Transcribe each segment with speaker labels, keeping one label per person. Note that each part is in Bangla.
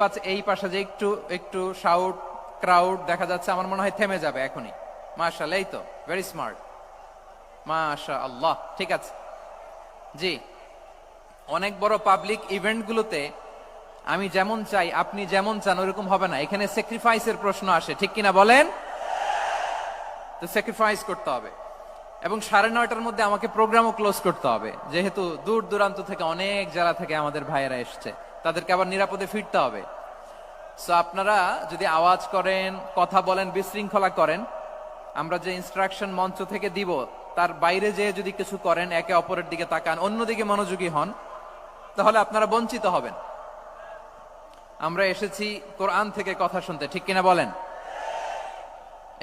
Speaker 1: এই পাশে যে একটু একটু শাউট ক্রাউড দেখা যাচ্ছে, আমার মনে হয় থেমে যাবে এখনই। মাশাআল্লাহ, এই তো ভেরি স্মার্ট, মাশাআল্লাহ। ঠিক আছে জি, অনেক বড় পাবলিক ইভেন্ট গুলোতে আমি যেমন চাই আপনি যেমন চান ওরকম হবে না, এখানে স্যাক্রিফাইসের প্রশ্ন আসে, ঠিক কিনা বলেন? তো স্যাক্রিফাইস করতে হবে এবং 9:30টার মধ্যে আমাকে প্রোগ্রামও ক্লোজ করতে হবে, যেহেতু দূর দূরান্ত থেকে অনেক জেলা থেকে আমাদের ভাইয়েরা এসছে, তাদেরকে আবার নিরাপদে ফিরতে হবে। সো আপনারা যদি আওয়াজ করেন, কথা বলেন, বিশৃঙ্খলা করেন, আমরা যে ইনস্ট্রাকশন মঞ্চ থেকে দিব তার বাইরে যেয়ে যদি কিছু করেন, একে অপরের দিকে তাকান, অন্যদিকে মনোযোগী হন, তাহলে আপনারা বঞ্চিত হবেন। আমরা এসেছি কোরআন থেকে কথা শুনতে, ঠিক কিনা বলেন?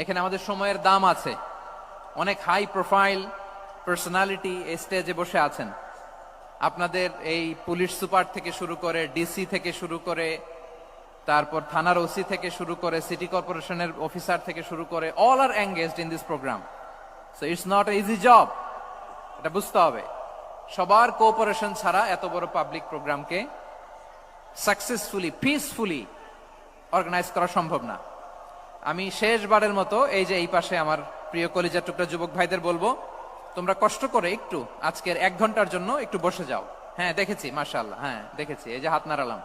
Speaker 1: এখানে আমাদের সময়ের দাম আছে। অনেক হাই প্রোফাইল পার্সোনালিটি এই স্টেজে বসে আছেন। আপনাদের এই পুলিশ সুপার থেকে শুরু করে, ডিসি থেকে শুরু করে, তারপর থানার ওসি থেকে শুরু করে, সিটি কর্পোরেশনের অফিসার থেকে শুরু করে, all are engaged in this programme. So it's not a easy job, এটা বুঝতে হবে। সবার কোঅপারেশন ছাড়া এত বড় পাবলিক প্রোগ্রামকে সাকসেসফুলি, পিসফুলি অর্গানাইজ করা সম্ভব না। আমি শেষবারের মতো এই যে এই পাশে আমার প্রিয় কলিজার টুকরা যুবক ভাইদের বলবো, তোমরা কষ্ট করে একটু আজকের 1 ঘন্টার জন্য একটু বসে যাও। হ্যাঁ দেখেছি, মাশাআল্লাহ, হ্যাঁ দেখেছি, এই যে হাত নাড়ালাম,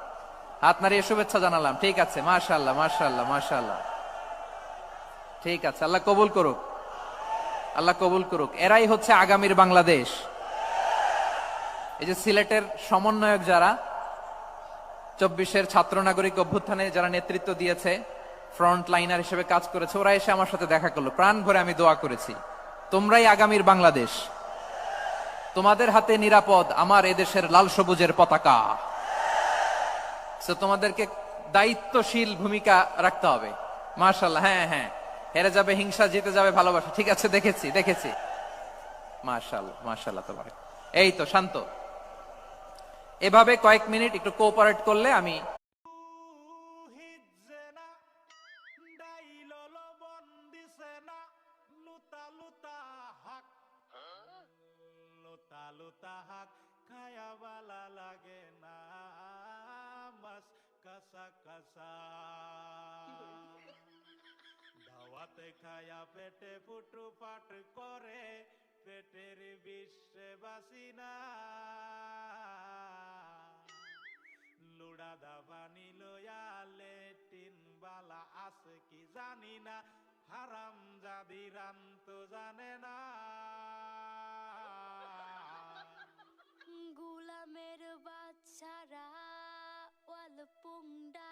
Speaker 1: হাত নাড়িয়ে শুভেচ্ছা জানালাম, ঠিক আছে, মাশাআল্লাহ মাশাআল্লাহ মাশাআল্লাহ, ঠিক আছে, আল্লাহ কবুল করুক, আল্লাহ কবুল করুক। এরাই হচ্ছে আগামীর বাংলাদেশ। এই যে সিলেটের সমন্বয়ক যারা 24-এর ছাত্র নাগরিক অভ্যুত্থানে যারা নেতৃত্ব দিয়েছে, ফ্রন্ট লাইনার হিসেবে কাজ করেছে, ওরা এসে আমার সাথে দেখা করলো, প্রাণ ভরে আমি দোয়া করেছি, তোমরাই আগামীর বাংলাদেশ, তোমাদের হাতে নিরাপদ আমার এদেশের লাল সবুজের পতাকা। সো তোমাদেরকে দায়িত্বশীল ভূমিকা রাখতে হবে। মাশাআল্লাহ, হ্যাঁ হ্যাঁ, হেরে যাবে হিংসা, জিতে যাবে ভালোবাসা, ঠিক আছে, দেখেছি দেখেছি, মাশাআল্লাহ মাশাআল্লাহ। তোমার এই তো শান্ত, এভাবে কয়েক মিনিট একটু কোঅপারেট করলে আমি
Speaker 2: লুতা হাক খায়া বালা লাগে না মাস কাঁচা কাঁচা দাওয়াতে খায়া পেটে ফুটু পাট করে পেটের বিশ্বে বাসি না লুড়া দাবানি লয়া লেটিন বালা আছে কি জানি না হারাম জাদি রান্ত জানে না
Speaker 3: গোলামের বাচ্চারা ওয়াল পুংডা